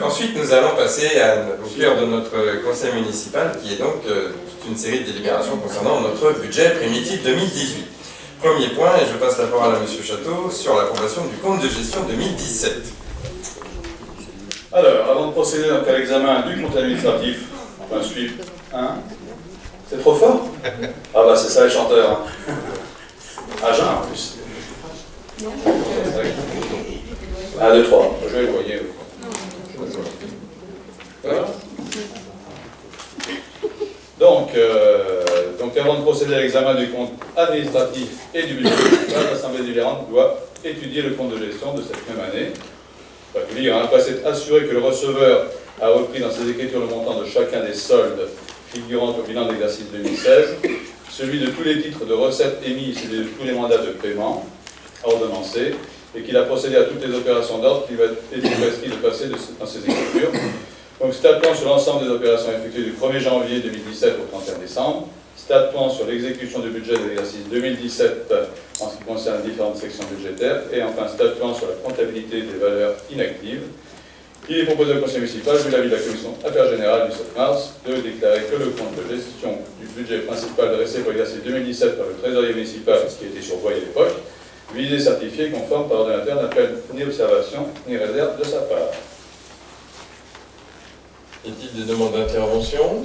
Ensuite, nous allons passer au cœur de notre conseil municipal, qui est donc toute une série de délibérations concernant notre budget primitif 2018. Premier point, et je passe la parole à M. Château, sur l'approbation du compte de gestion 2017. Alors, avant de procéder à l'examen du compte administratif, point suivre 1. C'est trop fort? Ah bah c'est ça les chanteurs. Hein. À jeun en plus. 1, 2, 3. Je vais le voyer. Voilà. Donc, avant de procéder à l'examen du compte administratif et du budget municipal, l'Assemblée délibérante doit étudier le compte de gestion de cette même année. Après s'être assuré que le receveur a repris dans ses écritures le montant de chacun des soldes figurant au bilan de l'exercice 2016, celui de tous les titres de recettes émis et de tous les mandats de paiement ordonnancés, et qu'il a procédé à toutes les opérations d'ordre qui va être prescrit de passer dans ses écritures. Donc, statuant sur l'ensemble des opérations effectuées du 1er janvier 2017 au 31 décembre, statuant sur l'exécution du budget de l'exercice 2017 en ce qui concerne les différentes sections budgétaires, et enfin statuant sur la comptabilité des valeurs inactives, il est proposé au Conseil municipal, vu l'avis de la Commission Affaires Générales du 7 mars, de déclarer que le compte de gestion du budget principal dressé pour l'exercice 2017 par le trésorier municipal, ce qui était survoyé à l'époque, visé certifié conforme par ordonnateur, n'appelle ni observation ni réserve de sa part. Y a-t-il des demandes d'intervention?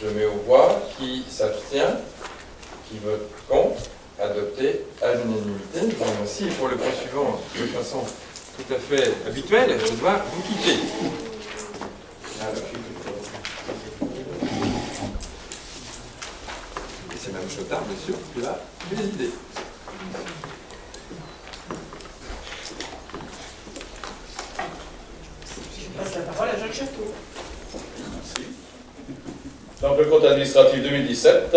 Je mets aux voix. Qui s'abstient? Qui vote contre? Adopté à l'unanimité. Je vous remercie. Et pour le point suivant, de façon tout à fait habituelle, je dois vous quitter. Et c'est Mme Chotard, bien sûr, qui a des idées. Je passe la parole à Jacques Château. Merci. Donc le compte administratif 2017,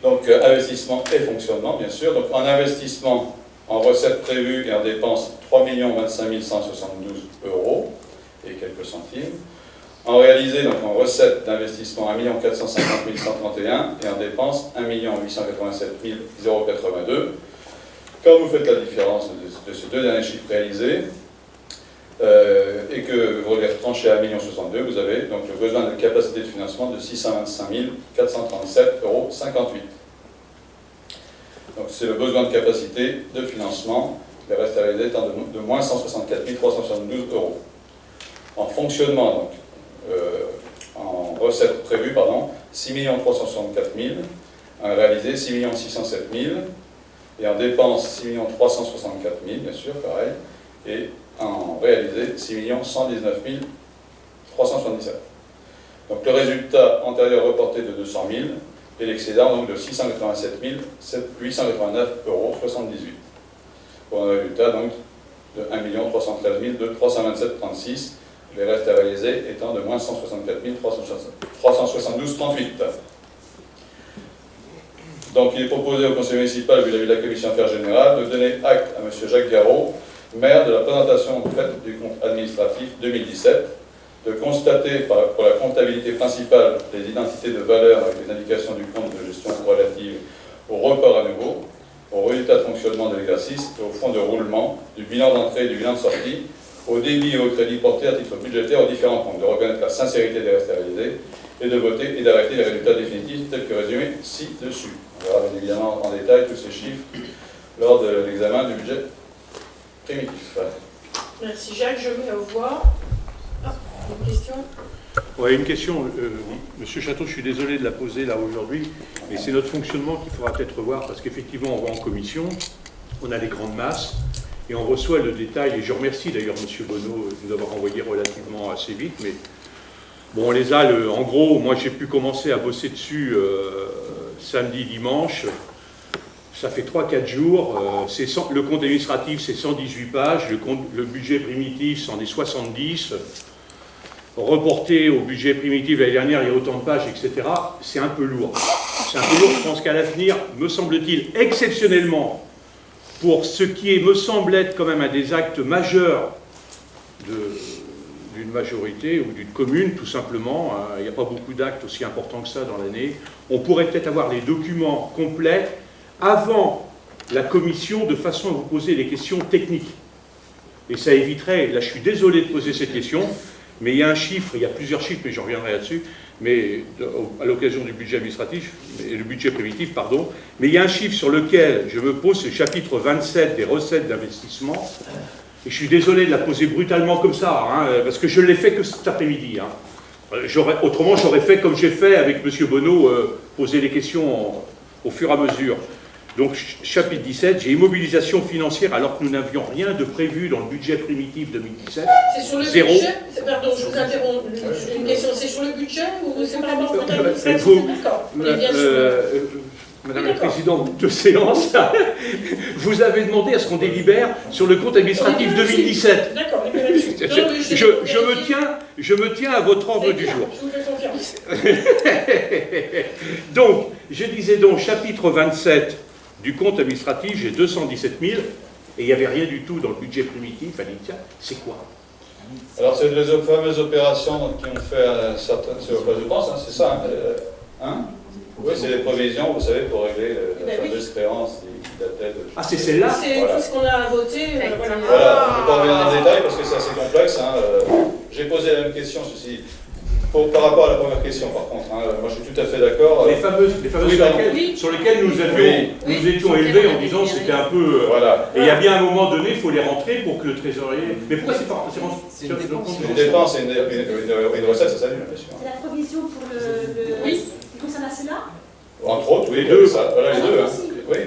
donc investissement et fonctionnement bien sûr. Donc en investissement, en recettes prévues et en dépenses 3 25 172 € et quelques centimes. En réalisé, donc en recettes d'investissement 1 450 131 et en dépenses 1 887 082. Quand vous faites la différence de ces deux derniers chiffres réalisés, et que vous les retranchez à 1 062 000, vous avez donc le besoin de capacité de financement de 625 437,58 €. Donc c'est le besoin de capacité de financement, le reste à réaliser étant de moins 164 372 €. En fonctionnement, donc, en recettes prévues, 6 364 000, en réalisé 6 607 000, et en dépenses 6 364 000, bien sûr, pareil, et en réalisé 6 119 377. Donc le résultat antérieur reporté de 200 000 et l'excédent donc de 687 889,78 €, pour un résultat donc de 1 313 327,36 €, les restes à réaliser étant de moins 164 372,38 €. Donc il est proposé au Conseil municipal, vu l'avis de la Commission Affaires Générales, de donner acte à M. Jacques Garot, maire, de la présentation faite du compte administratif 2017, de constater pour la comptabilité principale les identités de valeur avec les indications du compte de gestion relative au report à nouveau, au résultat de fonctionnement de l'exercice, au fonds de roulement, du bilan d'entrée et du bilan de sortie, au débit et au crédit porté à titre budgétaire aux différents comptes, de reconnaître la sincérité des restes à réaliser et de voter et d'arrêter les résultats définitifs tels que résumés ci-dessus. On verra bien évidemment en détail tous ces chiffres lors de l'examen du budget primitif. Merci Jacques, je mets aux voix. Ah, une question? Oui, une question. Monsieur Château, je suis désolé de la poser là aujourd'hui, mais c'est notre fonctionnement qu'il faudra peut-être revoir, parce qu'effectivement, on va en commission, on a les grandes masses, et on reçoit le détail, et je remercie d'ailleurs Monsieur Bonneau de nous avoir envoyé relativement assez vite, mais bon, on les a, en gros, moi j'ai pu commencer à bosser dessus samedi, dimanche. Ça fait 3-4 jours, le compte administratif c'est 118 pages, le budget primitif c'en est 70, reporté au budget primitif l'année dernière il y a autant de pages, etc. C'est un peu lourd. C'est un peu lourd, je pense qu'à l'avenir, me semble-t-il, exceptionnellement, pour ce qui me semble être quand même un des actes majeurs d'une majorité ou d'une commune, tout simplement, il n'y a pas beaucoup d'actes aussi importants que ça dans l'année, on pourrait peut-être avoir les documents complets avant la commission de façon à vous poser les questions techniques. Et ça éviterait, là je suis désolé de poser cette question, mais il y a un chiffre, il y a plusieurs chiffres, mais j'en reviendrai là-dessus, mais à l'occasion du budget administratif, le budget primitif, pardon, mais il y a un chiffre sur lequel je me pose, c'est le chapitre 27 des recettes d'investissement, et je suis désolé de la poser brutalement comme ça, hein, parce que je l'ai fait que cet après-midi. Hein. Autrement, j'aurais fait comme j'ai fait avec M. Bonneau, poser les questions au fur et à mesure. Donc, chapitre 17, j'ai immobilisation financière alors que nous n'avions rien de prévu dans le budget primitif 2017. C'est sur le Zéro. budget. Pardon, je vous interromps. Une question, c'est sur le budget ou c'est par rapport au Vous- D'accord. On est bien sûr. Madame Oui, la d'accord. Présidente de séance, vous avez demandé à ce qu'on délibère sur le compte administratif 2017. D'accord, on est bien là-dessus. Non, oui, Je me tiens à votre ordre c'est du bien, jour. Je vous fais confiance. Donc, je disais donc, chapitre 27 du compte administratif, j'ai 217 000, et il n'y avait rien du tout dans le budget primitif. Allez, tiens, c'est quoi? Alors, c'est les fameuses opérations qui ont fait certaines, je pense, hein, c'est ça. Hein oui, c'est les provisions, vous savez, pour régler la fameuse créance qui datait de... Ah, c'est celle-là? C'est Voilà. tout ce qu'on a voté. Voilà. Voilà, je ne vais pas revenir dans le détail parce que c'est assez complexe. Hein. J'ai posé la même question, ceci. Par rapport à la première question, par contre, hein, moi je suis tout à fait d'accord. Les fameuses Oui, sur lesquelles nous étions Oui. élevés en disant c'était un peu... Voilà. Et il y a bien un moment donné, il faut les rentrer pour que le trésorier... Mais pourquoi c'est pas... C'est une dépense. C'est une dépense et une recette, ça s'annule, bien sûr. C'est la provision pour le... Oui. Qui concerne la CELA. Entre autres, oui, Les deux. ça. Voilà les deux. Hein. Oui,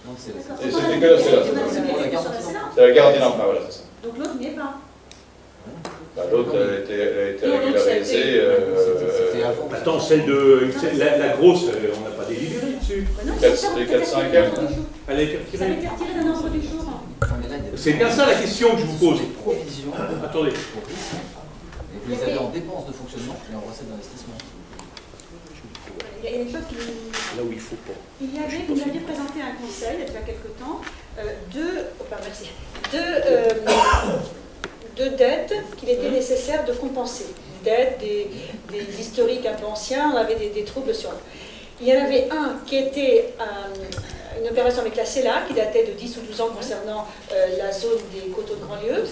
Non, c'est D'accord. Et C'est c'était pas que la CELA, c'est c'est pas ça. la Pour la CELA. garantie. c'est la garantie d'emprunt, voilà, c'est ça. Donc l'autre n'y est pas. Bah, l'autre, elle a été Non, l'autre, régularisée. C'était avant. Attends, la grosse, on n'a pas délibéré dessus. Mais non, Quatre- c'est ça, les peut-être 400 retiré et quelques, d'un ordre du jour. Elle a été Ça a retirée. été retiré d'un ordre du jour. Non, mais là, il y a des- C'est bien ça la question que je vous pose. Des provisions. Attendez. Pour risque. Et vous les avez en dépenses de fonctionnement et en recettes d'investissement. Il y a des choses qui... Là où il faut pas. Vous m'aviez présenté un conseil, il y a déjà quelque temps, deux dettes qu'il était nécessaire de compenser. Dettes, des historiques un peu anciens, on avait des troubles sur eux. Il y en avait un qui était une opération avec la CELA, qui datait de 10 ou 12 ans concernant la zone des coteaux de Grandlieu.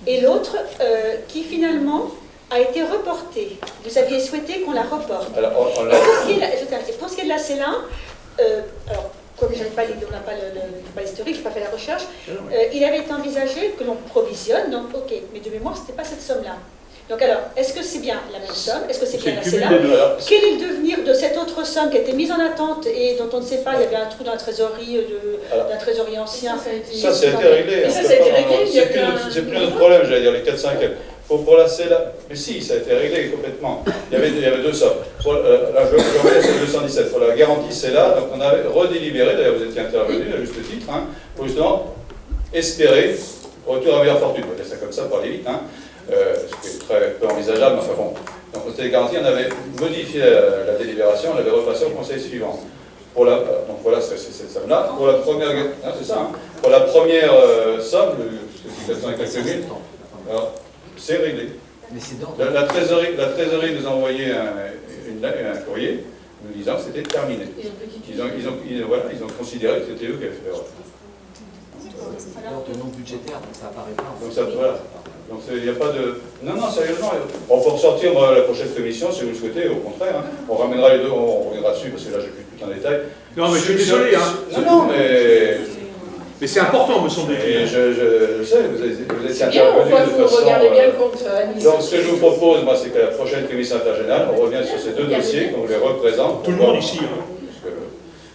Et l'autre qui finalement a été reporté. Vous aviez souhaité qu'on la reporte. Alors, on Et l'a. pour ce qui est de la CELA, alors, comme on n'a pas l'historique, je n'ai pas fait la recherche, il avait été envisagé que l'on provisionne, donc ok, mais de mémoire, ce n'était pas cette somme-là. Donc alors, est-ce que c'est bien la même somme? Est-ce que c'est bien la le cumul CELA? des deux. Alors, Quel est le devenir de cette autre somme qui a été mise en attente et dont on ne sait pas, il y avait un trou dans la trésorerie d'un trésorier ancien? ça, ça a été réglé. Mais hein, ça, c'est ça a été pas- réglé, il y a c'est plus qu'un- notre- C'est plus notre problème, j'allais dire, les 400 et quelques. Pour la CELA, mais si, ça a été réglé complètement. Il y avait deux sommes. Là, je reviens sur le 217. Pour la garantie CELA, donc on avait redélibéré, d'ailleurs vous étiez intervenu à juste titre, hein, pour justement espérer retour à meilleure fortune. On va dire ça comme ça pour aller vite, hein, ce qui est très peu envisageable, mais enfin bon. Donc on s'était garanti, on avait modifié la délibération, on l'avait repassé au conseil suivant. Donc voilà, c'est cette somme-là. Pour la première, c'est ça, hein. Pour la première somme, c'est 400 et quelques mille, alors, c'est réglé. Mais c'est dans. La trésorerie nous a envoyé un courrier nous disant que c'était terminé. Ils ont considéré que c'était eux qui avaient fait l'erreur. L'ordre de non budgétaire, donc ça apparaît pas. Donc ça, voilà. Donc il n'y a pas de... Non, sérieusement, on peut ressortir la prochaine commission si vous le souhaitez, au contraire. Hein. On ramènera les deux, on reviendra dessus parce que là j'ai plus tout en détail. Non, mais je suis désolé, hein. Non, mais... Mais c'est important, me semble-t-il. Et je sais, vous êtes C'est bien, on intervenu voit de que vous façon... regardez bien le compte Donc, administratif. ce que je vous propose, moi, c'est que la prochaine commission intergénérale, on revient sur ces deux dossiers, qu'on les représente. Tout le monde ici. Hein.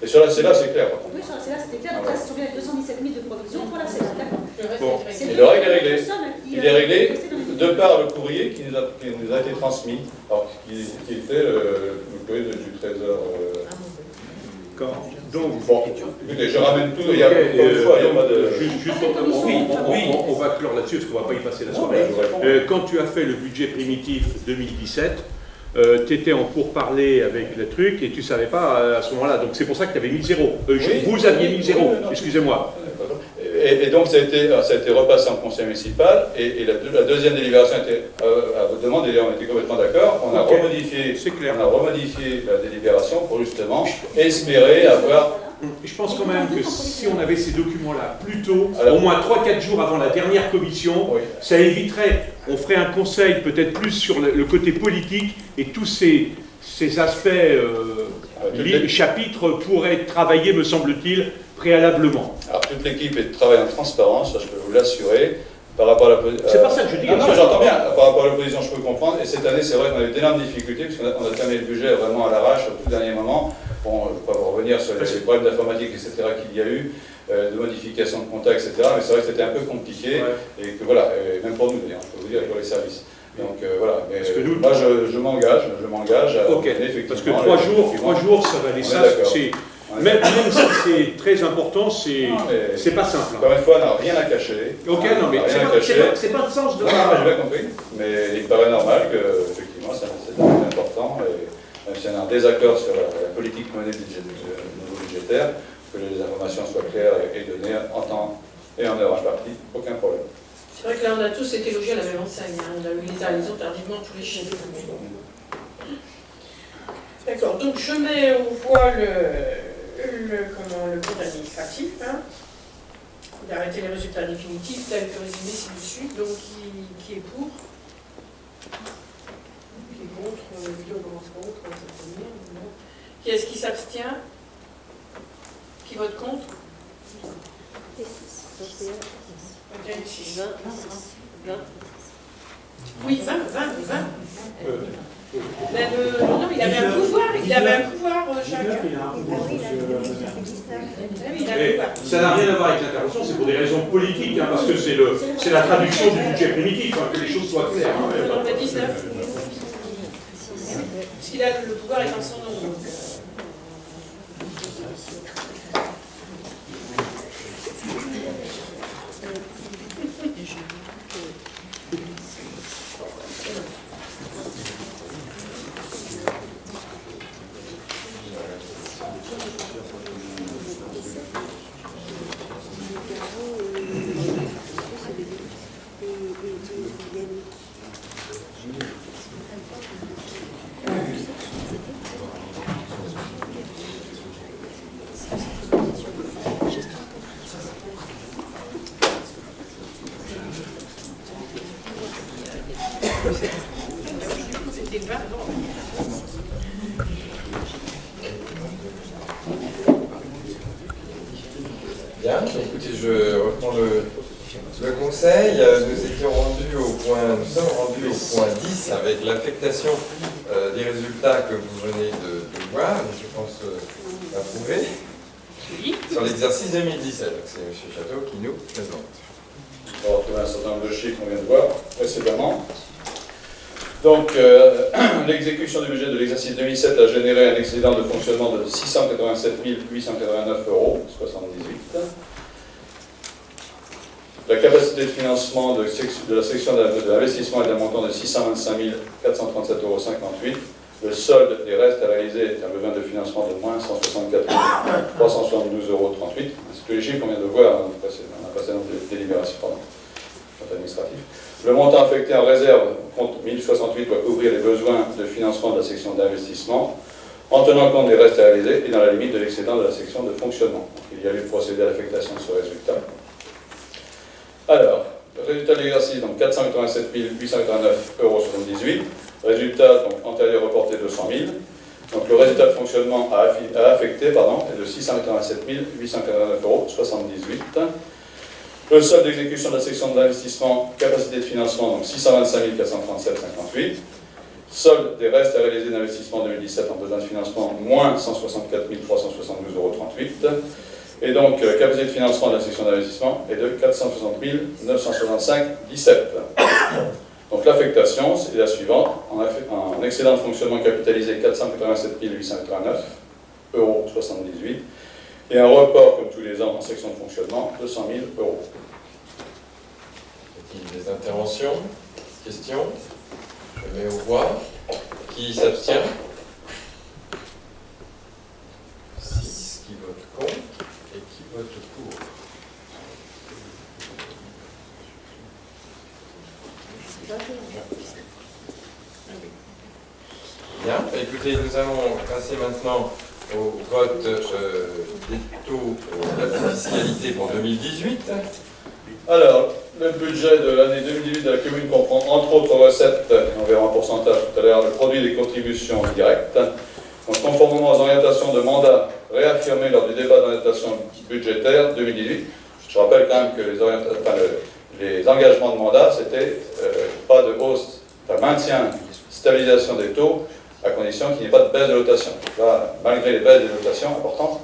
Et sur la CELA, c'est clair. par contre. Oui, sur la CELA, c'était clair. Donc là, c'est sur les 217 000 de provision pour la CELA. D'accord. Le reste Bon. est C'est réglé. Et le règle est réglé. deux sommes qui, Il est réglé qui de par le courrier qui nous a été transmis, alors, qui était le courrier du Trésor. D'accord. Donc, Bon, écoutez, je ramène tout, il y a ok, encore une fois, il n'y a pas de... on va clore là-dessus, parce qu'on ne va pas y passer la Non, soirée. mais je vous réponds. Quand tu as fait le budget primitif 2017, tu étais en pourparlers avec le truc et tu ne savais pas à ce moment-là. Donc c'est pour ça que tu avais mis zéro. Oui. Vous aviez mis zéro, Oui, non. excusez-moi. Et donc ça a été repassé en conseil municipal, et la deuxième délibération était à votre demande, et on était complètement d'accord. Ok. C'est clair. On a remodifié la délibération pour justement espérer avoir Je pense quand même que si on avait ces documents-là plus tôt, Alors, au moins 3-4 jours avant la dernière commission, Oui. ça éviterait, on ferait un conseil peut-être plus sur le côté politique et tous ces aspects chapitres pourraient être travaillés, me semble-t-il, préalablement. Alors, toute l'équipe est de travail en transparence, ça je peux vous l'assurer. Par rapport à la C'est pas ça que je dis. Non, mais j'entends bien. Par rapport à l'opposition, je peux comprendre. Et cette année, c'est vrai qu'on a eu d'énormes difficultés, puisqu'on a terminé le budget vraiment à l'arrache au tout dernier moment. Bon, je ne vais pas revenir sur les problèmes d'informatique, etc., qu'il y a eu, de modification de contacts, etc. Mais c'est vrai que c'était un peu compliqué. Ouais. Et que voilà, et même pour nous d'ailleurs, je peux vous dire, et pour les services. Donc voilà. Mais, parce que nous, moi, je m'engage à okay. effectivement. Parce que 3 jours, ça va aller. Ça, c'est. Même si c'est très important, c'est pas simple. Encore une fois, on n'a rien à cacher. Ok, non, mais c'est pas le sens de... Non, j'ai bien compris. Mais il paraît normal que, effectivement, c'est important, et même si on a un désaccord sur la politique menée au niveau budgétaire, que les informations soient claires et données en temps et en heure impartie, aucun problème. C'est vrai que là, on a tous été logés à la même enseigne. Hein. On a eu les uns les autres tardivement tous les chiffres. D'accord, donc je mets au voie le compte administratif, hein, d'arrêter les résultats définitifs tels que résumés ci-dessus. Donc qui est pour? Qui est contre? Vidéo commence contre, qui est-ce qui s'abstient? Qui vote contre? 20. Oui, 20. Non, il avait un pouvoir, Jacques. Ça n'a rien à voir avec l'intervention, c'est pour des raisons politiques, hein, parce que c'est la traduction du budget primitif, hein, que les choses soient claires. On fait 19. Parce qu'il a le pouvoir est en son nom. Donc, Bien, écoutez, je reprends le conseil. Nous sommes rendus au point 10 avec l'affectation des résultats que vous venez de voir, je pense approuver, sur l'exercice 2017. Donc c'est M. Château qui nous présente. On va retrouver un certain nombre de chiffres qu'on vient de voir précédemment. Donc, l'exécution du budget de l'exercice 2007 a généré un excédent de fonctionnement de 687 889,78 €. La capacité de financement de la section de l'investissement est d'un montant de 625 437,58 €. Le solde des restes à réaliser est un besoin de financement de moins 164 372,38 €. C'est tous les chiffres qu'on vient de voir dans la précédente délibération administrative. Le montant affecté en réserve, compte 1068, doit couvrir les besoins de financement de la section d'investissement en tenant compte des restes à réaliser et dans la limite de l'excédent de la section de fonctionnement. Donc, il y a eu procédé à l'affectation de ce résultat. Alors, le résultat de l'exercice, donc 487 889,78 €. Résultat donc, antérieur reporté 200 000. Donc le résultat de fonctionnement affecté est de 687 889,78 €. Le solde d'exécution de la section d'investissement, capacité de financement, donc 625 437,58 €. Solde des restes à réaliser d'investissement 2017 en besoin de financement, moins 164 372,38 €. Et donc, capacité de financement de la section d'investissement est de 460 965,17 €. Donc l'affectation, c'est la suivante. En excédent de fonctionnement capitalisé, 487 889,78 €. Et un report, comme tous les ans, en section de fonctionnement, 200 000 €. Des interventions, questions? Je mets au voix. Qui s'abstient? 6 qui votent contre et qui votent pour. Bien, écoutez, nous allons passer maintenant au vote des taux de la fiscalité pour 2018. Alors, le budget de l'année 2018 de la commune comprend entre autres recettes, on verra en pourcentage tout à l'heure, le produit des contributions directes. Donc, conformément aux orientations de mandat réaffirmées lors du débat d'orientation budgétaire 2018, je rappelle quand même que les engagements de mandat, c'était pas de hausse, maintien, stabilisation des taux, à condition qu'il n'y ait pas de baisse de dotation. Là, malgré les baisses de dotation importantes,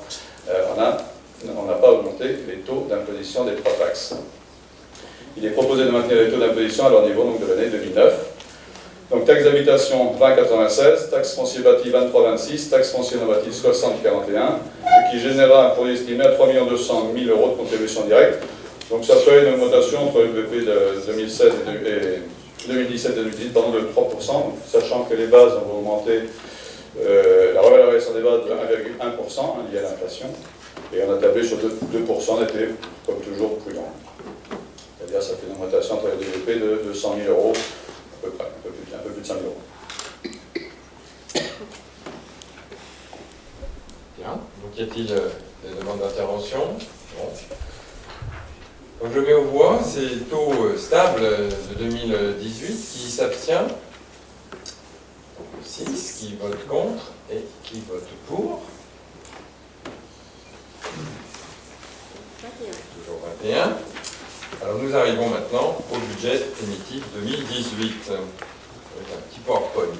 on n'a pas augmenté les taux d'imposition des trois taxes. Il est proposé de maintenir les taux d'imposition à leur niveau donc, de l'année 2009. Donc taxe d'habitation 20,96, taxe foncier bâti 23,26, taxe foncier non bâti 60,41, ce qui générera un produit estimé à 3 200 000 € de contribution directe. Donc ça fait une augmentation entre le BP de 2016 et 2017-2018 de 3%, donc, sachant que les bases ont augmenté, la revalorisation des bases de 1,1% liée à l'inflation, et on a tablé sur 2%, on était comme toujours prudent. C'est-à-dire ça fait une augmentation entre les DVP de 100 000 €, à peu près, un peu plus de 100 000 €. Bien. Donc y a-t-il des demandes d'intervention? Bon. Donc je mets aux voix ces taux stables de 2018. Qui s'abstient? 6. Qui vote contre? Et qui vote pour? Toujours 21. Alors nous arrivons maintenant au budget primitif 2018, avec un petit PowerPoint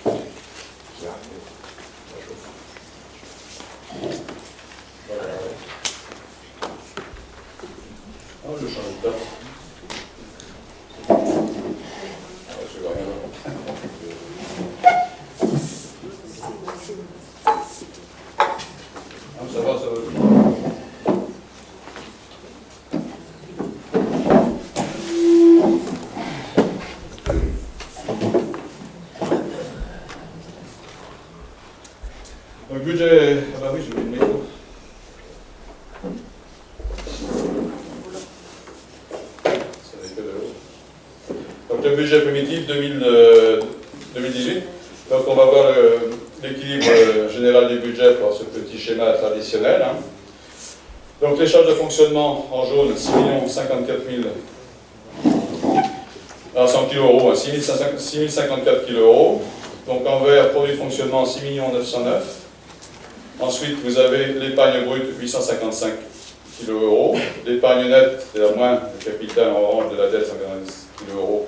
qui arrive. Ah, je change de table. Je vois rien. Ah, ça va, ça va. Le budget, ah bah oui, j'ai oublié le micro. Donc le budget primitif 2018. Donc on va voir l'équilibre général du budget pour ce petit schéma traditionnel. Hein. Donc les charges de fonctionnement en jaune, 6 054 100 kg €, 6 054 kg €. Donc en vert, produit de fonctionnement 6 909 000. Ensuite, vous avez l'épargne brute, 855 kg €. L'épargne nette, c'est-à-dire moins le capital en orange de la dette, 190 kg €,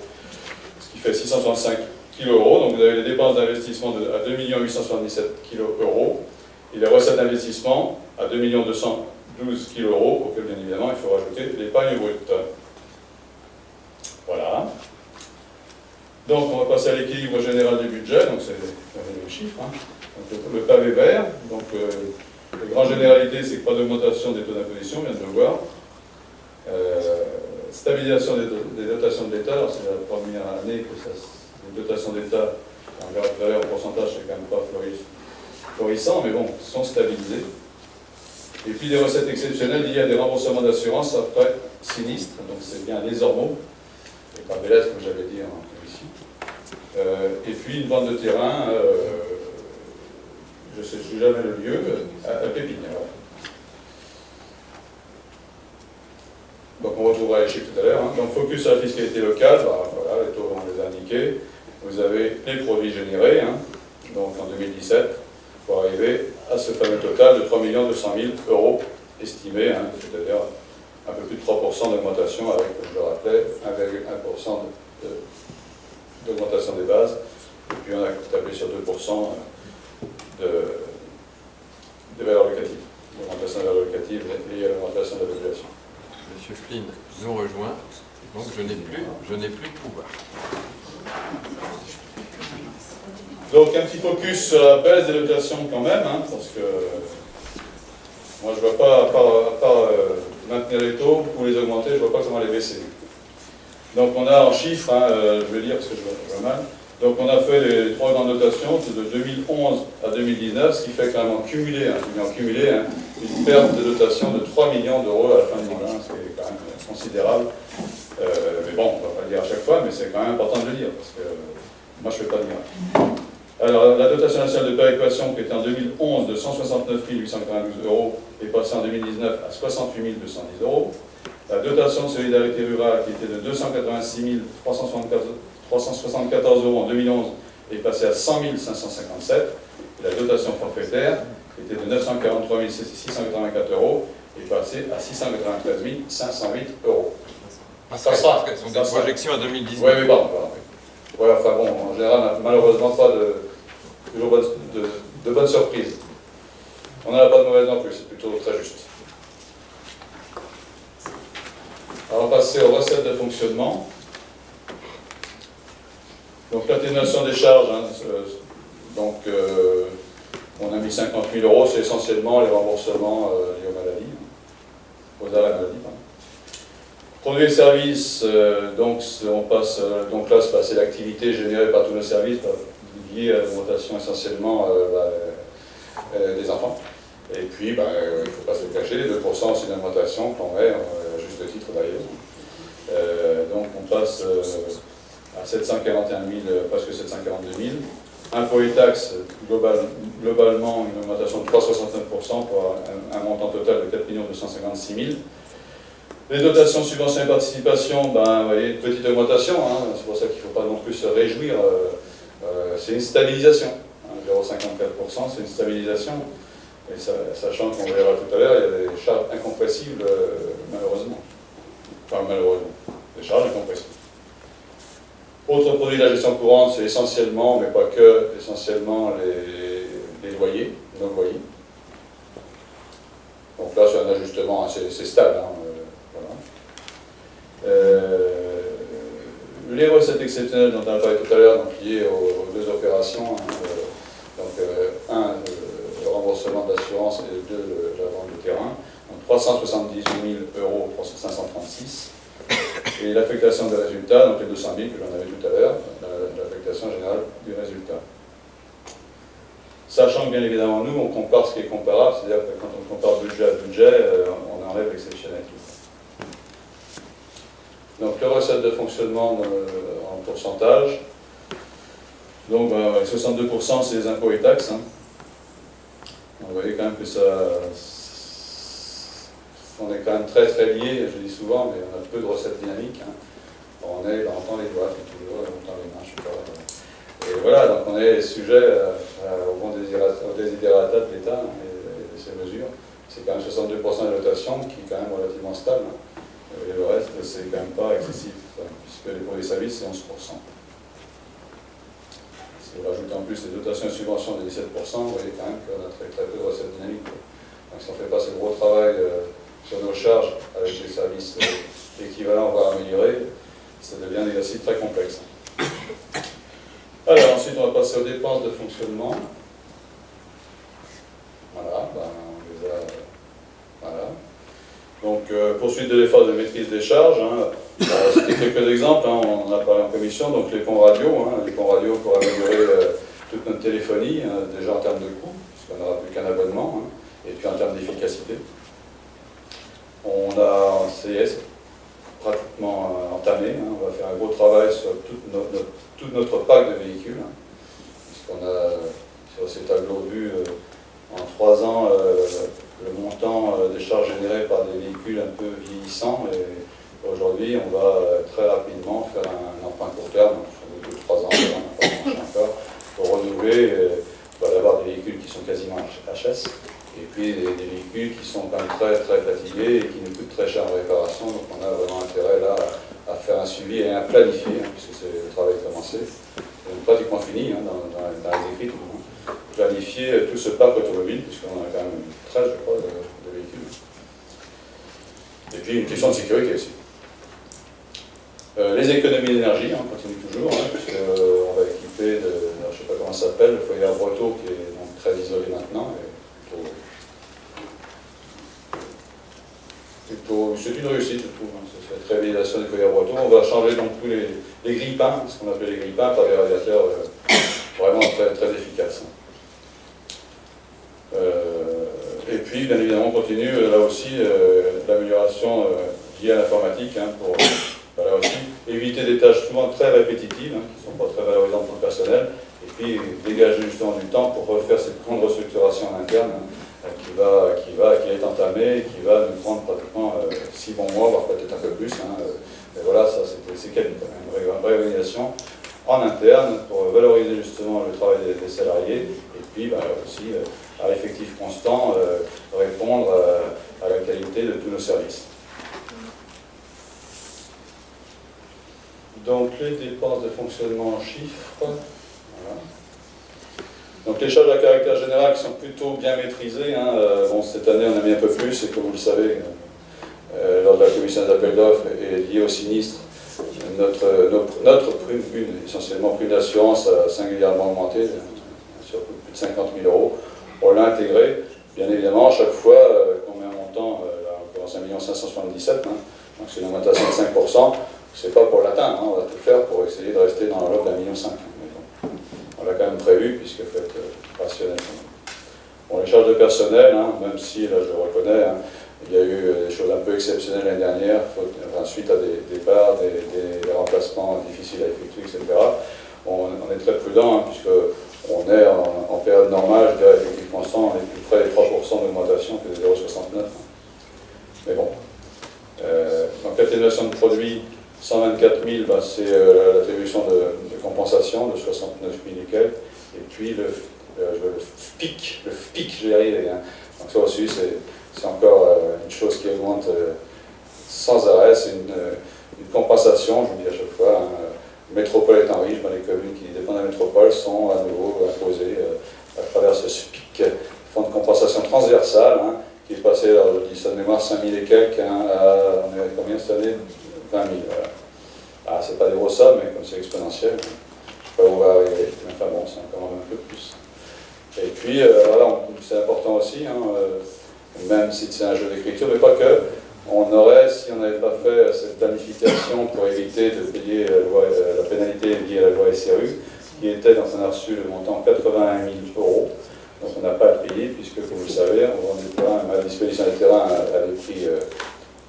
ce qui fait 665 kg €. Donc vous avez les dépenses d'investissement à 2 877 kg € et les recettes d'investissement à 2 212 kg €, auquel bien évidemment il faut rajouter l'épargne brute. Voilà. Donc on va passer à l'équilibre général du budget, donc c'est les mêmes chiffres. Hein. Donc, le pavé vert, donc les grandes généralités, c'est que pas d'augmentation des taux d'imposition, on vient de le voir. Stabilisation des dotations de l'État, alors c'est la première année que les dotations d'État, on verra tout à l'heure en pourcentage, c'est quand même pas florissant, mais bon, sont stabilisées. Et puis des recettes exceptionnelles liées à des remboursements d'assurance après sinistre, donc c'est bien les ormeaux, et pas Bélès comme j'avais dit en commission. Et puis une vente de terrain, je ne sais jamais le lieu, à Pépinière. Donc on retrouvera les chiffres tout à l'heure. Hein. Donc focus sur la fiscalité locale, bah, voilà, les taux on les a indiqués. Vous avez les produits générés, hein, donc en 2017, pour arriver à ce fameux total de 3 200 000 € estimés, hein, c'est-à-dire un peu plus de 3% d'augmentation avec, comme je le rappelais, 1,1% d'augmentation des bases. Et puis on a tablé sur 2% de valeur locative, l'augmentation de la valeur locative et l'augmentation de la population. Monsieur Flynn nous rejoint, donc je n'ai plus de pouvoir. Donc un petit focus sur la baisse des dotations quand même, hein, parce que moi je ne vois pas, à part maintenir les taux ou les augmenter, je ne vois pas comment les baisser. Donc on a en chiffres, hein, je vais lire parce que je vois mal, donc on a fait les trois grandes dotations de 2011 à 2019, ce qui fait quand même en cumulé, une perte de dotation de 3 millions d'euros à la fin du mandat, ce qui est quand même considérable. Mais bon, on ne va pas le dire à chaque fois, mais c'est quand même important de le dire, parce que moi je ne fais pas de miracle. Alors, la dotation nationale de péréquation, qui était en 2011 de 169 892 € est passée en 2019 à 68 210 €. La dotation de solidarité rurale, qui était de 286 374 € en 2011, est passée à 100 557. Et la dotation forfaitaire, qui était de 943 684 € est passée à 693 508 €. Ça sera, parce qu'elles sont des projections à 2019. Oui, pardon. Ouais, enfin bon, en général, on n'a malheureusement pas toujours de bonnes surprises. On n'en a pas de mauvaises non plus, c'est plutôt très juste. Alors, on va passer aux recettes de fonctionnement. Donc, l'atténuation des charges, hein, on a mis 50 000 €, c'est essentiellement les remboursements liés aux maladies, aux arrêts maladie. Produits et services, donc là, c'est l'activité générée par tous nos services, liée à l'augmentation essentiellement des enfants. Et puis, il ne faut pas se le cacher, les 2% c'est une augmentation qu'on met, à juste titre d'ailleurs. Donc on passe à 741 000, presque 742 000. Impôts et taxes, globalement, une augmentation de 3,69% pour un montant total de 4 256 000. Les dotations, subventions et participations, vous voyez, une petite augmentation, hein, c'est pour ça qu'il ne faut pas non plus se réjouir. C'est une stabilisation, 0,54%, c'est une stabilisation. Et sachant qu'on verra tout à l'heure, il y a des charges incompressibles, malheureusement. Enfin, malheureusement, des charges incompressibles. Autres produits de la gestion courante, c'est essentiellement, mais pas que, essentiellement les loyers, nos loyers. Donc là, c'est un ajustement assez stable. Hein, voilà. Les recettes exceptionnelles dont on a parlé tout à l'heure, liées aux deux opérations, un, le remboursement d'assurance et deux, la vente de terrain, donc 378 000 € 536. Et l'affectation des résultats, donc les 200 000 que j'en avais tout à l'heure, l'affectation générale du résultat. Sachant que bien évidemment, nous, on compare ce qui est comparable, c'est-à-dire que quand on compare budget à budget, on enlève l'exceptionnel. Donc, les recettes de fonctionnement en pourcentage, donc 62% c'est les impôts et taxes. Hein. Donc, vous voyez quand même que on est quand même très très lié, je le dis souvent, mais on a peu de recettes dynamiques. Hein. On entend les doigts, toujours, on entend les mains, je sais pas. Et voilà, donc on est sujet au bon désiderata de l'État et de ses mesures. C'est quand même 62% de dotation qui est quand même relativement stable. Hein. Et le reste, c'est quand même pas excessif, puisque les produits et services, c'est 11%. Si vous rajoutez en plus les dotations et subventions de 17%, vous voyez quand même qu'on a très, très peu de recettes dynamiques. Donc si on ne fait pas ce gros travail sur nos charges avec les services équivalents, voire améliorés, ça devient un exercice très complexe. Alors ensuite, on va passer aux dépenses de fonctionnement. Voilà, on les a... Voilà. Donc, poursuite de l'effort de maîtrise des charges. Hein. C'était quelques exemples, hein, on en a parlé en commission. Donc, les ponts radio, les ponts radio pour améliorer toute notre téléphonie, déjà en termes de coût, puisqu'on n'aura plus qu'un abonnement, et puis en termes d'efficacité. On a un CS pratiquement entamé. On va faire un gros travail sur tout notre parc de véhicules, puisqu'on a sur ces tableaux vus en 3 ans le montant des charges générées par des véhicules un peu vieillissants. Et aujourd'hui, on va très rapidement faire un emprunt court terme, au bout de 3 ans, encore, pour renouveler, d'avoir des véhicules qui sont quasiment HS, et puis des véhicules qui sont quand même très très fatigués et qui nous coûtent très cher en réparation. Donc on a vraiment intérêt là à faire un suivi et à planifier, puisque le travail est commencé, c'est pratiquement fini dans les écrits, tout le monde. Planifier tout ce parc automobile, puisqu'on a quand même 13, je crois, de véhicules. Et puis une question de sécurité aussi. Les économies d'énergie, on continue toujours, puisqu'on va équiper de, je ne sais pas comment ça s'appelle, le foyer à Breteau, qui est donc très isolé maintenant. C'est une réussite, je trouve, cette réhabilitation du foyer à Breteau. On va changer donc tous les grille-pains, ce qu'on appelle les grille-pains, par des radiateurs vraiment très, très efficaces. Et puis, bien évidemment, on continue là aussi l'amélioration liée à l'informatique pour là aussi éviter des tâches souvent très répétitives, qui ne sont pas très valorisantes pour le personnel, et puis dégager justement du temps pour refaire cette grande restructuration en interne qui est entamée, qui va nous prendre pratiquement 6 bons mois, voire peut-être un peu plus. Et voilà, ça c'est quand même une réorganisation en interne pour valoriser justement le travail des salariés et puis aussi à effectif constant répondre à la qualité de tous nos services. Donc les dépenses de fonctionnement en chiffres. Voilà. Donc les charges à caractère général qui sont plutôt bien maîtrisées. Bon, cette année on a mis un peu plus, et comme vous le savez, lors de la commission des appels d'offres et lié au sinistre, notre prime, essentiellement prime d'assurance, a singulièrement augmenté sur plus de 50 000 €. On l'a intégré, bien évidemment, à chaque fois qu'on met un montant, là, on commence à 1 577 000, donc c'est une augmentation de 5%. C'est pas pour l'atteindre, on va tout faire pour essayer de rester dans l'enveloppe d'1,5 million. Bon, on l'a quand même prévu, puisqu'il faut être rationnel. Bon, les charges de personnel, même si, là je le reconnais, il y a eu des choses un peu exceptionnelles l'année dernière, suite à des départs, des remplacements difficiles à effectuer, etc. On est très prudent, puisqu'on est en période normale, je dirais effectif constant, on est plus près des 3% d'augmentation que des 0,69. Mais bon. Donc l'atténuation de produits, 124 000, c'est l'attribution de compensation de 69 000 et quelques. Et puis le FPIC, je vais y arriver. Donc ça aussi, c'est encore une chose qui augmente sans arrêt. C'est une compensation, je vous dis à chaque fois. La métropole est en riche, les communes qui dépendent de la métropole sont à nouveau imposées à travers ce FPIC, fonds de compensation transversal, qui est passé, alors je dis ça de mémoire, 5 000 et quelques, on est à combien cette année? 20 000, voilà. C'est pas des grosses sommes, mais comme c'est exponentiel, je sais pas où on va arriver. Enfin bon, c'est encore un peu plus. Et puis, voilà, c'est important aussi, même si c'est un jeu d'écriture, mais pas que, on aurait, si on n'avait pas fait cette planification pour éviter de payer la pénalité liée à la loi SRU, qui était, dans on a reçu le montant 81 000 €, donc on n'a pas à le payer, puisque, comme vous le savez, on vend des terrains à disposition des terrains à des prix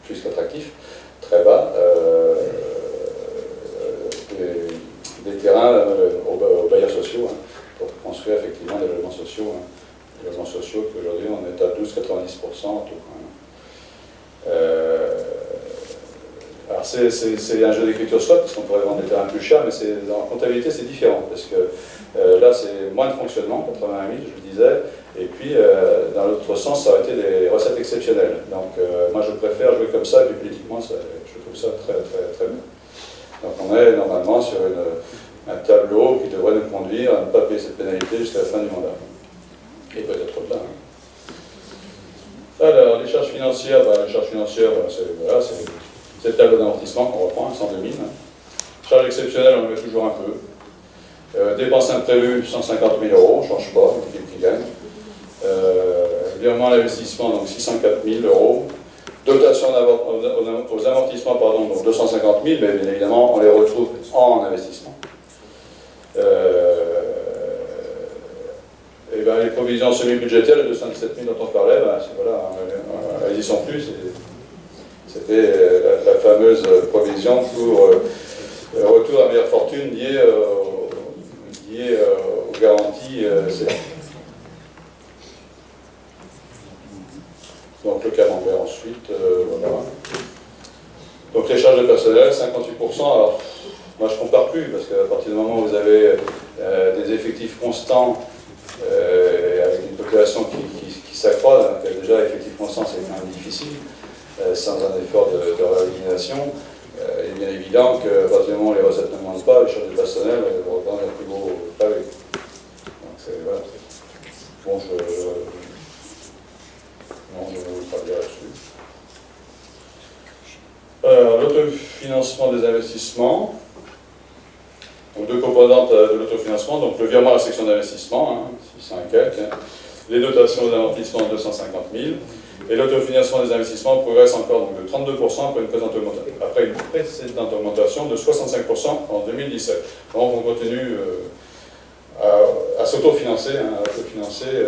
plus qu'attractifs, très bas, des terrains aux bailleurs sociaux, pour construire effectivement des logements sociaux. Les logements sociaux, qu'aujourd'hui on est à 12,90% en tout. Alors c'est un jeu d'écriture soit, parce qu'on pourrait vendre des terrains plus chers, mais en comptabilité c'est différent, parce que là c'est moins de fonctionnement, 80 000 je le disais, et puis dans l'autre sens ça aurait été des recettes exceptionnelles. Donc moi je préfère jouer comme ça, et puis politiquement je trouve ça très très très bien. Donc on est normalement sur un tableau qui devrait nous conduire à ne pas payer cette pénalité jusqu'à la fin du mandat. Et peut-être au-delà. Alors, les charges financières, c'est le tableau d'amortissement qu'on reprend, 102 000. Charges exceptionnelles, on le met toujours un peu. Dépenses imprévues, 150 000 €, on ne change pas, l'équipe qui gagne. Virement à l'investissement, donc 604 000 €. Dotation aux amortissements, donc 250 000, mais bien évidemment, on les retrouve en investissement. Et bien, les provisions semi-budgétaires, les 217 000 dont on parlait, voilà, elles n'y sont plus. C'était la fameuse provision pour retour à meilleure fortune liée aux garanties CA. Donc le camembert ensuite, voilà. Donc les charges de personnel, 58%. Alors, moi je ne compare plus, parce qu'à partir du moment où vous avez des effectifs constants, avec une population qui s'accroît, donc déjà effectif constant c'est quand même difficile, sans un effort de réorganisation, il est bien évident qu'à partir du moment où les recettes ne montent pas, les charges de personnel vont reprendre un plus gros pavé. Donc c'est voilà. Bon, je ne vous pas dire là-dessus. L'autofinancement des investissements. Donc deux composantes de l'autofinancement, donc le virement à la section d'investissement, 600 et quelques, les dotations aux amortissements 250 000, et l'autofinancement des investissements progresse encore donc, de 32% après une précédente augmentation de 65% en 2017. Donc on continue à s'autofinancer, à autofinancer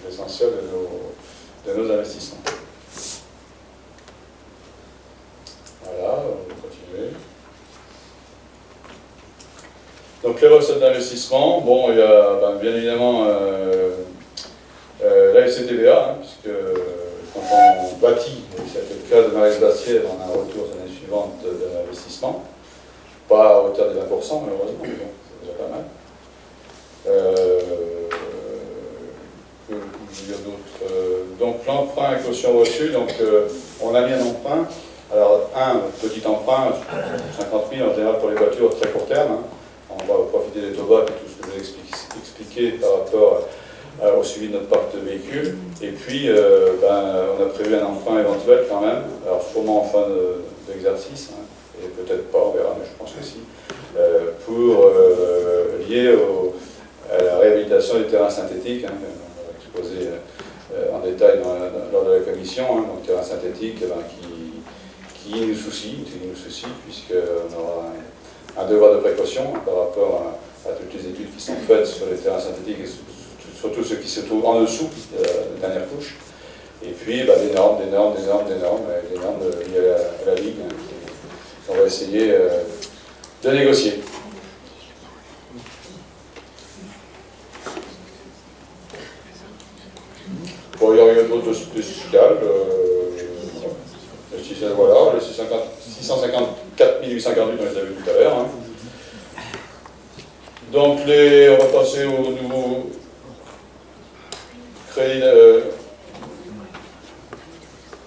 l'essentiel de nos investissements. Voilà, on va continuer. Donc les recettes d'investissement, bon, il y a bien évidemment la FCTVA, hein, puisque quand on bâtit, et c'était le cas de Marais-Bastière, on a un retour l'année suivante de l'investissement, pas à hauteur des 20% malheureusement, mais bon, c'est déjà pas mal. Que dire d'autre? Donc l'emprunt à caution reçue, donc on a mis un emprunt. Alors un petit emprunt, 50 000 en général pour les voitures très court terme. Hein. On va profiter des taux bas et tout ce que je vous ai expliqué par rapport au suivi de notre parc de véhicules. Et puis on a prévu un emprunt éventuel quand même, alors sûrement en fin d'exercice, hein, et peut-être pas, on verra, mais je pense que si, pour lié à la réhabilitation des terrains synthétiques, hein, on va exposer en détail lors de la commission, hein, donc terrains synthétiques qui nous soucie, puisqu'on aura un devoir de précaution par rapport à toutes les études qui sont faites sur les terrains synthétiques et surtout ceux qui se trouvent en dessous de la dernière couche. Et puis des normes liées à la Ligue, hein, qu'on va essayer de négocier. Bon, il y a d'autres spéciales. Voilà, les 654 848, on les a vus tout à l'heure. Hein. Donc, on va passer au nouveau crédit.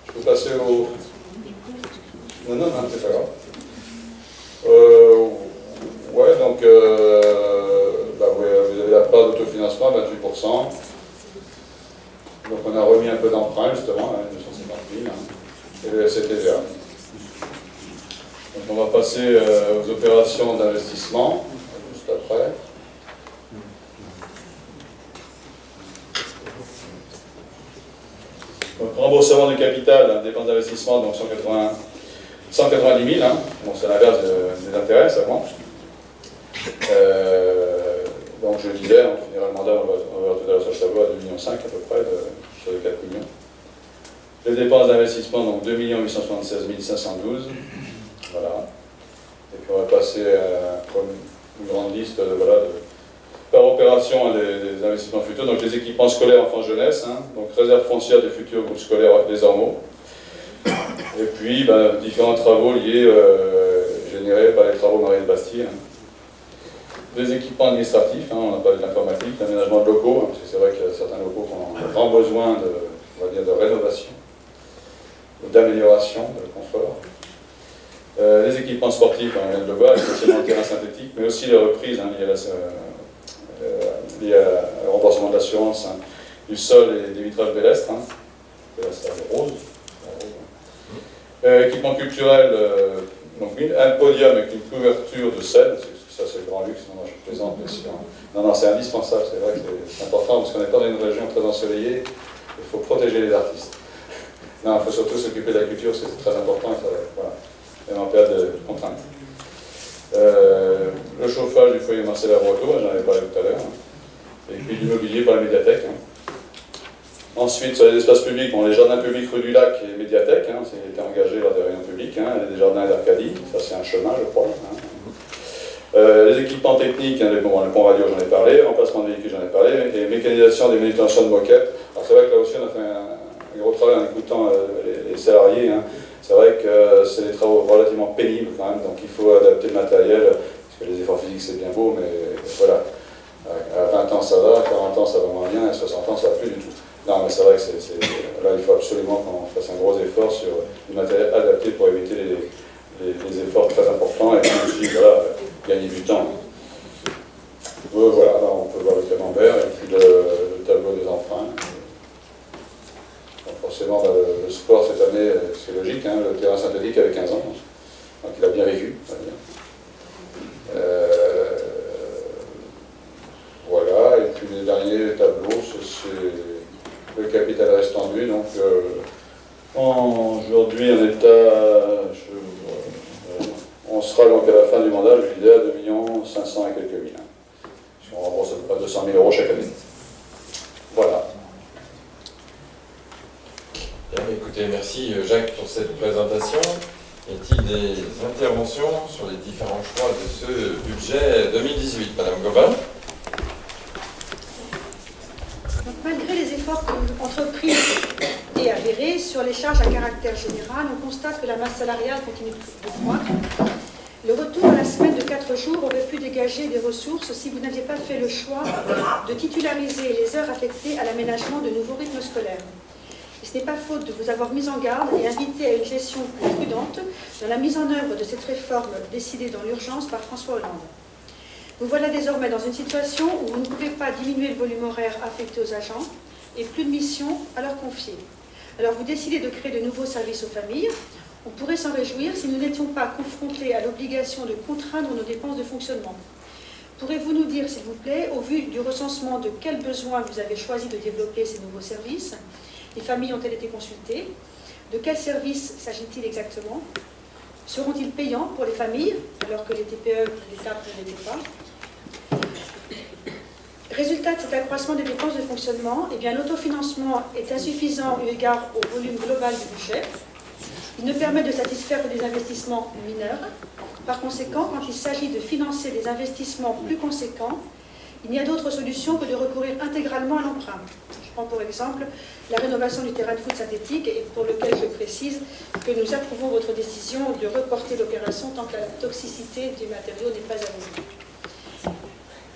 Je peux passer au. Non, c'est pas grave. Ouais, donc, vous avez la part d'autofinancement, 28%. Donc, on a remis un peu d'emprunt, justement, 250 000. Hein. Et le FCTVA. Donc on va passer aux opérations d'investissement, juste après. Donc remboursement du capital, hein, dépenses d'investissement, donc 190 000, hein. Bon, c'est l'inverse des intérêts, ça augmente. Donc je disais, on finira le mandat, on va voir tout à l'heure sur le tableau, à 2,5 millions à peu près, sur les 4 millions. Les dépenses d'investissement, donc 2 876 512. Voilà. Et puis on va passer à une grande liste par opération, hein, des investissements futurs. Donc les équipements scolaires enfants-jeunesse, hein, donc réserve foncière des futurs groupes scolaires des Ormeaux. Et puis différents travaux liés, générés par les travaux Marais-Bastière. Hein. Des équipements administratifs, hein, on a parlé de l'informatique, l'aménagement de locaux, hein, parce que c'est vrai qu'il y a certains locaux qui ont un grand besoin de rénovation, d'amélioration, de confort. Les équipements sportifs, on vient de le voir, essentiellement le terrain synthétique, mais aussi les reprises, hein, liées au remboursement de l'assurance, hein, du sol et des vitrages pédestres, hein, rose. Équipement culturel, donc un podium avec une couverture de sel, ça c'est le grand luxe, non, je plaisante, mais non, c'est indispensable, c'est vrai que c'est important, parce qu'on n'est pas dans une région très ensoleillée, il faut protéger les artistes. Non, il faut surtout s'occuper de la culture, c'est très important, voilà, même en période de contrainte. Le chauffage du foyer Marcel Arroto, j'en avais parlé tout à l'heure, hein. Et puis l'immobilier par la médiathèque. Hein. Ensuite, sur les espaces publics, les jardins publics rue du Lac et médiathèque, hein, c'est été engagé lors des réunions publiques, hein, des jardins d'Arcadie, ça c'est un chemin, je crois. Hein. Les équipements techniques, hein, le pont radio, j'en ai parlé, remplacement de véhicules, j'en ai parlé, et mécanisation des manutentions de moquettes. Alors c'est vrai que là aussi, on a fait un gros travail en écoutant les salariés. Hein. C'est vrai que c'est des travaux relativement pénibles quand même, donc il faut adapter le matériel, parce que les efforts physiques c'est bien beau, mais voilà, à 20 ans ça va, à 40 ans ça va moins bien, et à 60 ans ça va plus du tout. Non, mais c'est vrai que là il faut absolument qu'on fasse un gros effort sur le matériel adapté pour éviter les efforts très importants et puis voilà, gagner du temps. Voilà, là on peut voir le camembert et puis le tableau des emprunts. Donc forcément, le sport cette année, c'est logique, hein, le terrain synthétique avait 15 ans, donc il a bien vécu. Voilà, et puis les derniers tableaux, c'est le capital restendu. Donc aujourd'hui, en état, on sera donc à la fin du mandat, je disais, à 2 500 000 et quelques mille. Si on rembourse à peu près 200 000 € chaque année. Voilà. Bien, écoutez, merci Jacques pour cette présentation. Y a-t-il des interventions sur les différents choix de ce budget 2018? Madame Gobin. Donc, malgré les efforts entrepris et avérés sur les charges à caractère général, on constate que la masse salariale continue de croître. Le retour à la semaine de 4 jours aurait pu dégager des ressources si vous n'aviez pas fait le choix de titulariser les heures affectées à l'aménagement de nouveaux rythmes scolaires. Et ce n'est pas faute de vous avoir mis en garde et invité à une gestion plus prudente dans la mise en œuvre de cette réforme décidée dans l'urgence par François Hollande. Vous voilà désormais dans une situation où vous ne pouvez pas diminuer le volume horaire affecté aux agents et plus de missions à leur confier. Alors vous décidez de créer de nouveaux services aux familles. On pourrait s'en réjouir si nous n'étions pas confrontés à l'obligation de contraindre nos dépenses de fonctionnement. Pourrez-vous nous dire, s'il vous plaît, au vu du recensement, de quels besoins vous avez choisi de développer ces nouveaux services? Les familles ont-elles été consultées? De quels services s'agit-il exactement? Seront-ils payants pour les familles, alors que les TPE, l'État ne l'étaient pas? Résultat de cet accroissement des dépenses de fonctionnement, eh bien, l'autofinancement est insuffisant eu égard au volume global du budget. Il ne permet de satisfaire que des investissements mineurs. Par conséquent, quand il s'agit de financer des investissements plus conséquents, il n'y a d'autre solution que de recourir intégralement à l'emprunt. Je prends pour exemple la rénovation du terrain de foot synthétique, et pour lequel je précise que nous approuvons votre décision de reporter l'opération tant que la toxicité du matériau n'est pas avérée.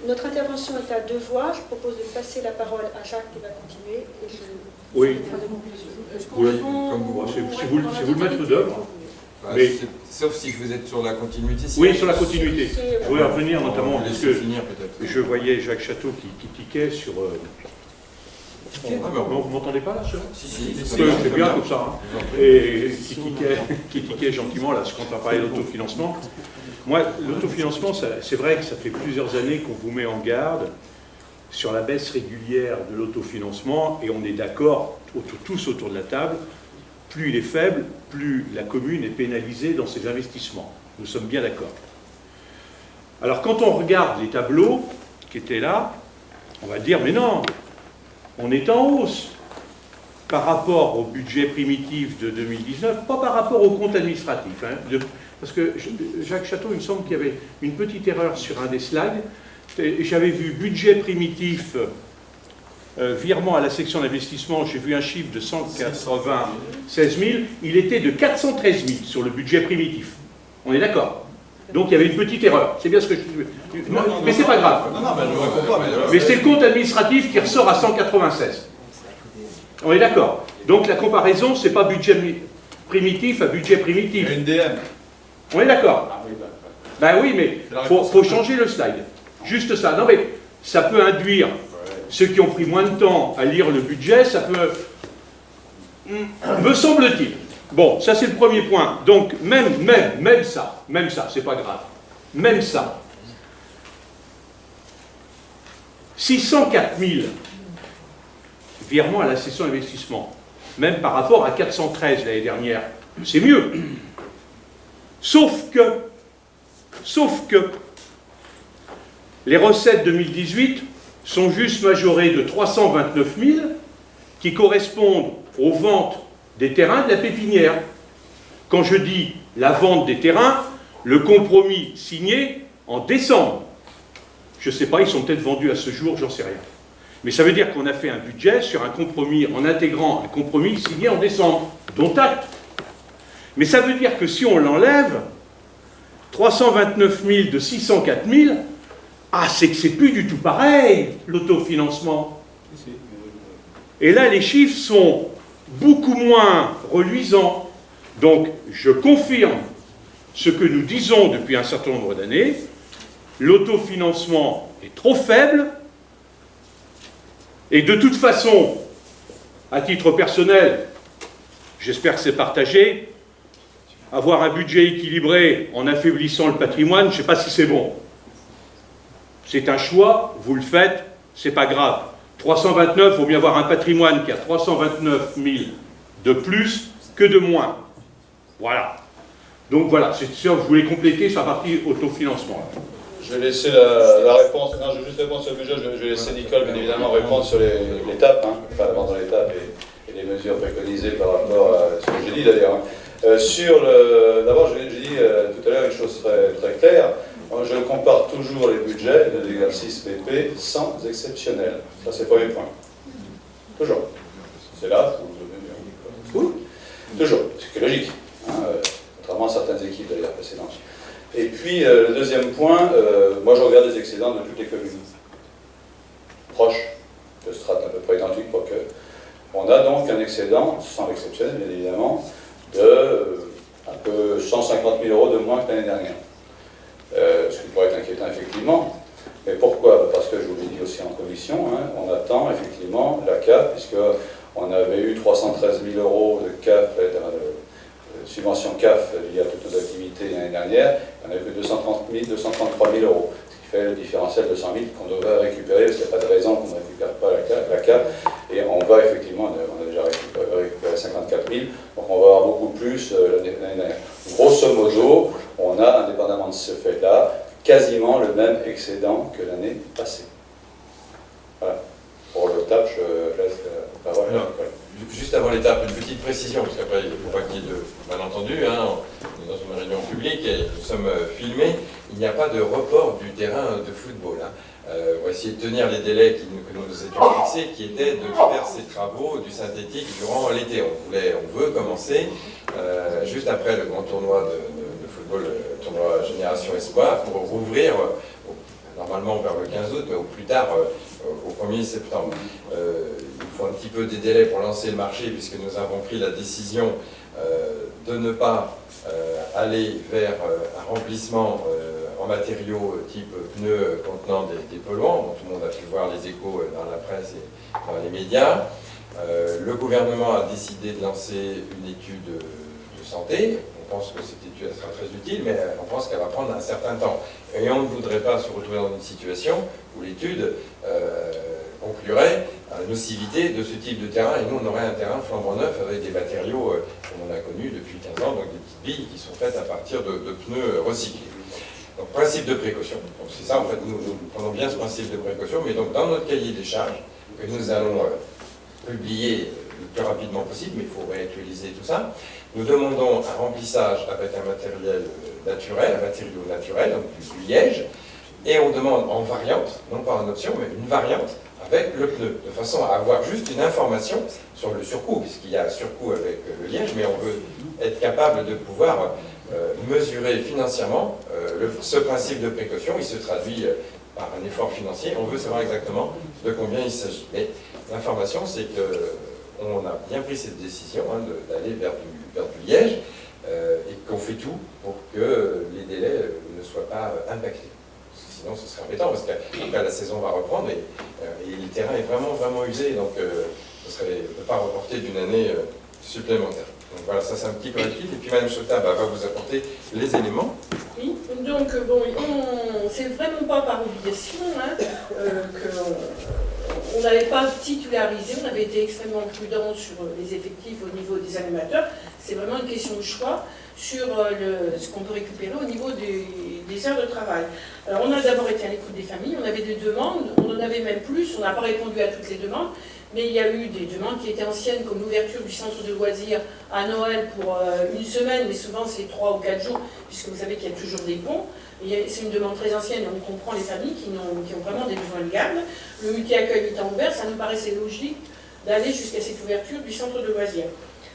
Notre intervention est à 2 voix. Je propose de passer la parole à Jacques qui va continuer. Et je... Oui. Oui, comme vous. C'est vous le maître d'œuvre. Mais... Sauf si vous êtes sur la continuité. Oui, sur la continuité. Je voudrais revenir notamment, parce que finir, peut-être. je voyais Jacques Château qui tiquait sur... Vous m'entendez pas là, Si. C'est bien comme ça. Hein. Et qui tiquait gentiment là, quand on parlait d'autofinancement. Moi, l'autofinancement, c'est vrai que ça fait plusieurs années qu'on vous met en garde sur la baisse régulière de l'autofinancement, et on est d'accord, tous autour de la table, plus il est faible, plus la commune est pénalisée dans ses investissements. Nous sommes bien d'accord. Alors quand on regarde les tableaux qui étaient là, on va dire, mais non, on est en hausse par rapport au budget primitif de 2019, pas par rapport au compte administratif. Hein, parce que Jacques Château, il me semble qu'il y avait une petite erreur sur un des slides. J'avais vu budget primitif, virement à la section d'investissement, j'ai vu un chiffre de 196 000, il était de 413 000 sur le budget primitif. On est d'accord? Donc il y avait une petite erreur. C'est bien ce que je... mais c'est pas grave. Mais c'est le compte administratif qui ressort à 196. On est d'accord. Donc la comparaison, c'est pas budget primitif à budget primitif. Une DM. On est d'accord. Ben oui, mais il faut changer le slide. Juste ça. Non, mais ça peut induire ceux qui ont pris moins de temps à lire le budget, ça peut... Me semble-t-il. Bon, ça c'est le premier point. Donc, même ça, c'est pas grave. Même ça. 604 000 virements à la session investissement, même par rapport à 413 l'année dernière, c'est mieux. Sauf que les recettes 2018 sont juste majorées de 329 000 qui correspondent aux ventes des terrains de la pépinière. Quand je dis la vente des terrains, le compromis signé en décembre. Je ne sais pas, ils sont peut-être vendus à ce jour, j'en sais rien. Mais ça veut dire qu'on a fait un budget sur un compromis, en intégrant un compromis signé en décembre, dont acte. Mais ça veut dire que si on l'enlève, 329 000 de 604 000, ah, c'est que c'est plus du tout pareil, l'autofinancement. Et là, les chiffres sont beaucoup moins reluisants. Donc, je confirme ce que nous disons depuis un certain nombre d'années. L'autofinancement est trop faible. Et de toute façon, à titre personnel, j'espère que c'est partagé, avoir un budget équilibré en affaiblissant le patrimoine, je ne sais pas si c'est bon. C'est un choix, vous le faites, c'est pas grave. 329, il vaut mieux avoir un patrimoine qui a 329 000 de plus que de moins. Voilà. Donc voilà, c'est sûr, je voulais compléter sur la partie autofinancement. Je vais laisser la réponse. Non, je vais juste répondre sur le budget. Je vais laisser Nicole, bien évidemment, répondre sur l'étape, hein, enfin, dans l'étape et les mesures préconisées par rapport à ce que j'ai dit d'ailleurs. D'abord, j'ai dit tout à l'heure une chose très, très claire. Moi, je compare toujours les budgets de l'exercice BP sans exceptionnel. Ça, c'est le premier point. Toujours. C'est là, toujours. C'est logique. Hein, contrairement à certaines équipes d'ailleurs précédentes. Et puis, le deuxième point, moi je regarde les excédents de toutes les communes. Proches, de strates à peu près identiques, quoique. On a donc un excédent, sans l'exceptionnel bien évidemment, de un peu 150 000 euros de moins que l'année dernière. Ce qui pourrait être inquiétant effectivement. Mais pourquoi? Parce que je vous l'ai dit aussi en commission, hein, on attend effectivement la CAF, puisqu'on avait eu 313 000 euros de CAF, subvention CAF liée à toutes nos activités l'année dernière, on n'a eu que 233 000 euros, ce qui fait le différentiel de 100 000 qu'on devrait récupérer, parce qu'il n'y a pas de raison qu'on ne récupère pas la CAF, et on va effectivement, on a déjà récupéré 54 000, donc on va avoir beaucoup plus l'année dernière. Grosso modo, on a, indépendamment de ce fait-là, quasiment le même excédent que l'année passée. Voilà. Pour le TAP, je laisse la parole. Juste avant l'étape, une petite précision, parce qu'après il ne faut pas qu'il y ait de malentendus. Hein. On est dans une réunion publique et nous sommes filmés. Il n'y a pas de report du terrain de football. Hein. On va essayer de tenir les délais que nous étions fixés, qui étaient de faire ces travaux du synthétique durant l'été. On veut commencer juste après le grand tournoi de football, le tournoi Génération Espoir, pour rouvrir normalement vers le 15 août, mais au plus tard au 1er septembre. Il faut un petit peu des délais pour lancer le marché, puisque nous avons pris la décision de ne pas aller vers un remplissement en matériaux type pneus contenant des polluants, dont tout le monde a pu voir les échos dans la presse et dans les médias. Le gouvernement a décidé de lancer une étude de santé. On pense que cette étude sera très utile, mais on pense qu'elle va prendre un certain temps. Et on ne voudrait pas se retrouver dans une situation où l'étude conclurait à la nocivité de ce type de terrain, et nous on aurait un terrain flambant neuf avec des matériaux comme on a connu depuis 15 ans, donc des petites billes qui sont faites à partir de pneus recyclés. Donc principe de précaution, donc c'est ça en fait, nous prenons bien ce principe de précaution, mais donc dans notre cahier des charges, que nous allons publier le plus rapidement possible, mais il faut réactualiser tout ça, nous demandons un remplissage avec un matériel naturel, un matériau naturel, donc du liège, et on demande en variante, non pas en option, mais une variante avec le pneu, de façon à avoir juste une information sur le surcoût, puisqu'il y a un surcoût avec le liège, mais on veut être capable de pouvoir mesurer financièrement ce principe de précaution. Il se traduit par un effort financier, on veut savoir exactement de combien il s'agit. Mais l'information, c'est qu'on a bien pris cette décision d'aller vers du liège, et qu'on fait tout pour que les délais ne soient pas impactés. Sinon, ce serait embêtant, parce qu'après la saison va reprendre et le terrain est vraiment, vraiment usé, donc ce serait de ne pas reporter d'une année supplémentaire. Donc voilà, ça c'est un petit correctif, et puis Mme Chota va vous apporter les éléments. Oui, donc bon, c'est vraiment pas par obligation qu'on n'avait pas titularisé, on avait été extrêmement prudent sur les effectifs au niveau des animateurs. C'est vraiment une question de choix sur ce qu'on peut récupérer au niveau des heures de travail. Alors on a d'abord été à l'écoute des familles, on avait des demandes, on en avait même plus, on n'a pas répondu à toutes les demandes, mais il y a eu des demandes qui étaient anciennes, comme l'ouverture du centre de loisirs à Noël pour une semaine, mais souvent c'est 3 ou 4 jours, puisque vous savez qu'il y a toujours des ponts. C'est une demande très ancienne, et on comprend les familles qui ont vraiment des besoins de garde. Le multi-accueil étant ouvert, ça nous paraissait logique d'aller jusqu'à cette ouverture du centre de loisirs.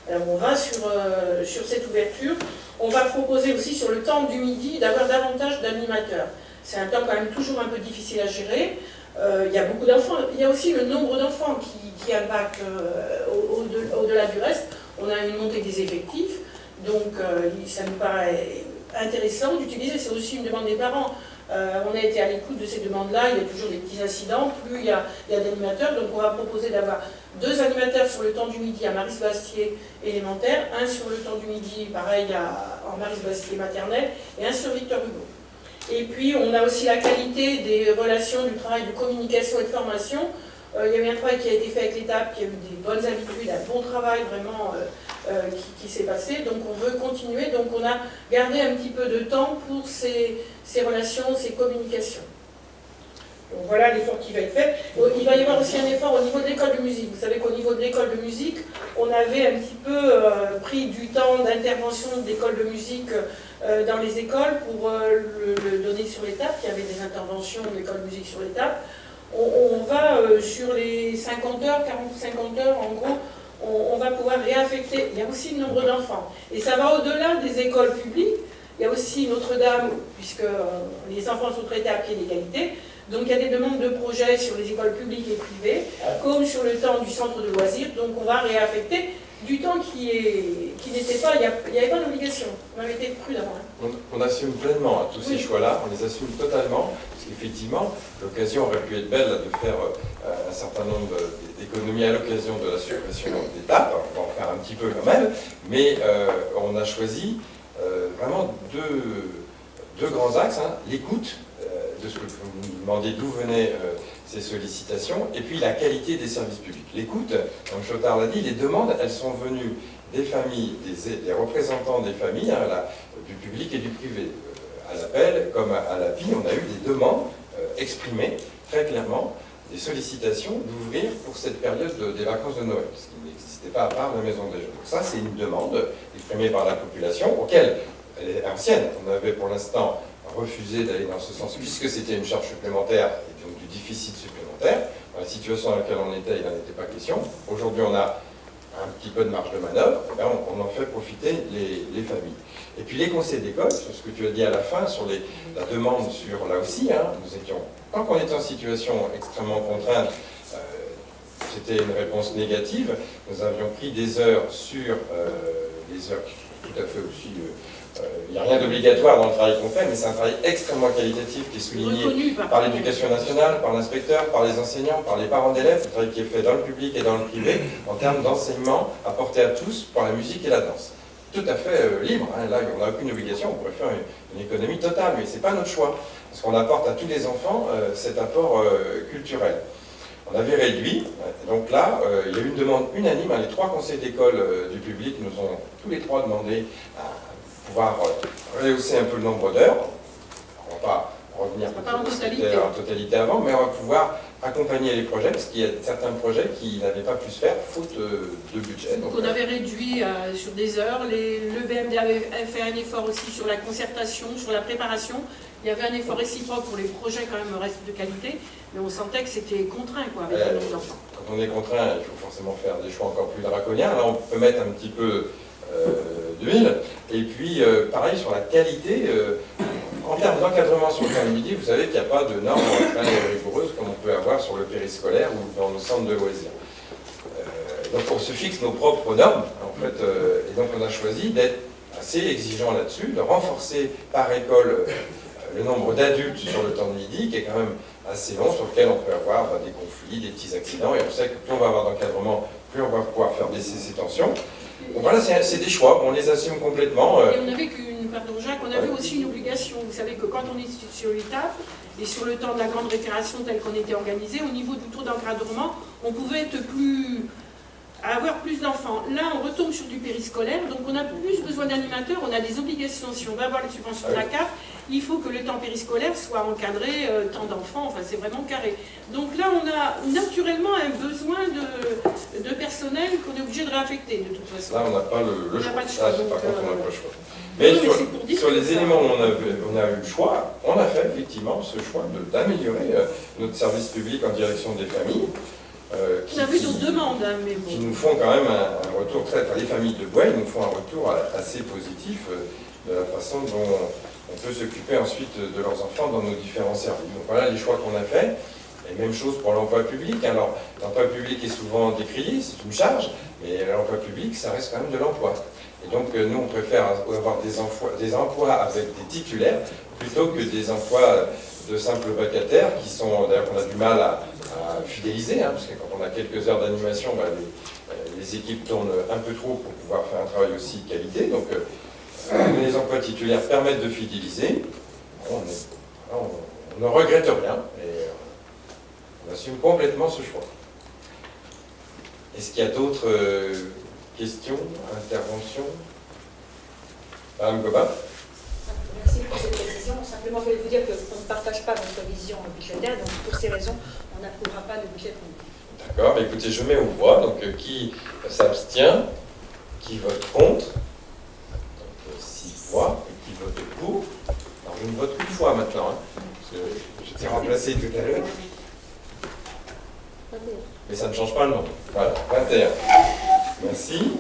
Alors on va sur cette ouverture, on va proposer aussi sur le temps du midi d'avoir davantage d'animateurs. C'est un temps quand même toujours un peu difficile à gérer. Il y a beaucoup d'enfants, il y a aussi le nombre d'enfants qui impacte au-delà du reste. On a une montée des effectifs, donc ça nous paraît intéressant d'utiliser, c'est aussi une demande des parents. On a été à l'écoute de ces demandes-là, il y a toujours des petits incidents, plus il y a d'animateurs, donc on va proposer d'avoir 2 animateurs sur le temps du midi à Maris-Bastier élémentaire, un sur le temps du midi, pareil, en Maris-Bastier maternelle, et un sur Victor Hugo. Et puis on a aussi la qualité des relations, du travail de communication et de formation. Il y a eu un travail qui a été fait avec l'État, qui a eu des bonnes habitudes, un bon travail vraiment qui s'est passé, donc on veut continuer, donc on a gardé un petit peu de temps pour ces relations, ces communications. Donc voilà l'effort qui va être fait. Il va y avoir aussi un effort au niveau de l'école de musique. Vous savez qu'au niveau de l'école de musique, on avait un petit peu pris du temps d'intervention d'école de musique dans les écoles pour le donner sur l'étape. Il y avait des interventions d'école de musique sur l'étape. On va sur les 50 heures, 40-50 heures, en gros, on va pouvoir réaffecter. Il y a aussi le nombre d'enfants. Et ça va au-delà des écoles publiques. Il y a aussi Notre-Dame, puisque les enfants sont traités à pied d'égalité. Donc il y a des demandes de projets sur les écoles publiques et privées, comme sur le temps du centre de loisirs. Donc on va réaffecter du temps qui n'était pas, il n'y avait pas d'obligation. On avait été prudent. Hein. On assume pleinement tous ces choix-là, on les assume totalement, parce qu'effectivement, l'occasion aurait pu être belle de faire un certain nombre d'économies à l'occasion de la suppression d'étapes. On va en faire un petit peu quand même, mais on a choisi vraiment deux grands axes, hein. L'écoute de ce que vous nous demandez, d'où venaient ces sollicitations, et puis la qualité des services publics. L'écoute, comme Chotard l'a dit, les demandes, elles sont venues des familles, des représentants des familles, hein, du public et du privé. À l'appel, comme à l'API, on a eu des demandes exprimées très clairement, des sollicitations d'ouvrir pour cette période des vacances de Noël, ce qui n'existait pas à part la maison des jeunes. Donc ça, c'est une demande exprimée par la population, auquel elle est ancienne. On avait pour l'instant refusé d'aller dans ce sens, puisque c'était une charge supplémentaire et donc du déficit supplémentaire. Dans la situation dans laquelle on était, il n'en était pas question. Aujourd'hui, on a un petit peu de marge de manœuvre, et bien on en fait profiter les familles. Et puis les conseils d'école, sur ce que tu as dit à la fin, sur la demande sur, là aussi, hein, nous étions, tant qu'on était en situation extrêmement contrainte, c'était une réponse négative. Nous avions pris des heures sur les heures qui sont tout à fait aussi... il n'y a rien d'obligatoire dans le travail qu'on fait, mais c'est un travail extrêmement qualitatif qui est souligné par l'éducation nationale, par l'inspecteur, par les enseignants, par les parents d'élèves, le travail qui est fait dans le public et dans le privé, en termes d'enseignement apporté à tous pour la musique et la danse. Tout à fait libre, hein. Là on n'a aucune obligation, on pourrait faire une économie totale, mais ce n'est pas notre choix, parce qu'on apporte à tous les enfants cet apport culturel. On avait réduit, donc là, il y a eu une demande unanime, hein. Les 3 conseils d'école du public nous ont tous les 3 demandé à pouvoir rehausser un peu le nombre d'heures. On ne va pas revenir en totalité avant, mais on va pouvoir accompagner les projets, parce qu'il y a certains projets qui n'avaient pas pu se faire faute de budget. Donc on avait réduit sur des heures, le BMD avait fait un effort aussi sur la concertation, sur la préparation. Il y avait un effort réciproque pour les projets quand même reste de qualité, mais on sentait que c'était contraint quoi, avec le nombre d'enfants. Quand on est contraint, il faut forcément faire des choix encore plus draconiens. Là on peut mettre un petit peu d'huile. Et puis, pareil, sur la qualité, en termes d'encadrement sur le temps de midi, vous savez qu'il n'y a pas de normes très rigoureuses comme on peut avoir sur le périscolaire ou dans nos centres de loisirs. Donc on se fixe nos propres normes, en fait, et donc on a choisi d'être assez exigeant là-dessus, de renforcer par école le nombre d'adultes sur le temps de midi, qui est quand même assez long, sur lequel on peut avoir des conflits, des petits accidents, et on sait que plus on va avoir d'encadrement, plus on va pouvoir faire baisser ces tensions. Donc voilà, c'est des choix, on les assume complètement. Et on avait pardon Jacques, on avait aussi une obligation. Vous savez que quand on est sur l'étape, et sur le temps de la grande récréation telle qu'on était organisé, au niveau du taux d'encadrement, on pouvait avoir plus d'enfants. Là, on retombe sur du périscolaire, donc on a plus besoin d'animateurs, on a des obligations. Si on va avoir les subventions de la CAF, il faut que le temps périscolaire soit encadré, tant d'enfants, enfin c'est vraiment carré. Donc là, on a naturellement un besoin de personnel qu'on est obligé de réaffecter de toute façon. Là, on n'a pas le choix. Pas de choix. Par contre, on n'a pas le choix. Mais sur les éléments où on a eu le choix, on a fait effectivement ce choix d'améliorer notre service public en direction des familles. On a vu d'autres demandes, hein, mais bon. Qui nous font quand même un retour les familles de Bois, ils nous font un retour assez positif de la façon dont on peut s'occuper ensuite de leurs enfants dans nos différents services. Donc voilà les choix qu'on a faits. Et même chose pour l'emploi public. Alors, l'emploi public est souvent décrié, c'est une charge, mais l'emploi public, ça reste quand même de l'emploi. Et donc, nous, on préfère avoir des emplois avec des titulaires plutôt que des emplois de simples vacataires qui sont, d'ailleurs, qu'on a du mal à fidéliser, hein, parce que quand on a quelques heures d'animation, les équipes tournent un peu trop pour pouvoir faire un travail aussi de qualité. Donc, les emplois titulaires permettent de fidéliser. On ne regrette rien. Et on assume complètement ce choix. Est-ce qu'il y a d'autres questions, interventions? Madame Goba? Merci pour cette précision. simplement, je voulais vous dire qu'on ne partage pas votre vision budgétaire, donc pour ces raisons, on n'approuvera pas le budget qu'on dit. D'accord, bah écoutez, je mets aux voix, donc qui s'abstient, qui vote contre, donc 6 voix, et qui vote pour. Alors je ne vote qu'une fois maintenant, hein, parce que je t'ai remplacé tout à l'heure, mais ça ne change pas le nombre. Voilà, 21. Merci.